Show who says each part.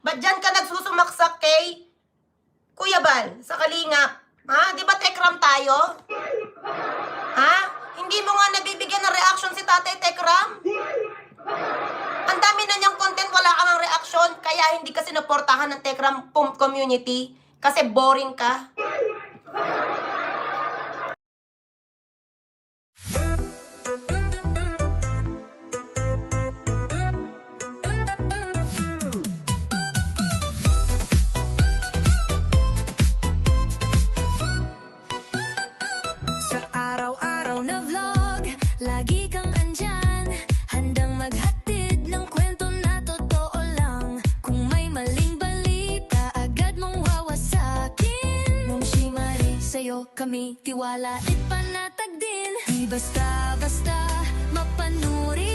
Speaker 1: Ba't dyan ka nagsusumaksak kay Kuya Bal sa Kalingap? Ha? Di ba Tekram tayo? Ha? Hindi mo nga nabibigyan ng reaction si Tatay Tekram? Ang dami na niyang content, wala kang ang reaction. Kaya hindi ka sinuportahan ng Tekram community. Kasi boring ka.
Speaker 2: Sa araw-araw na vlog, lagi kang andyan, handang maghatid ng kwento na totoo lang. Kung may maling balita, agad mong wawasakin. Nung si Marie, sa'yo kami tiwala at panatag din. Di basta-basta mapanuri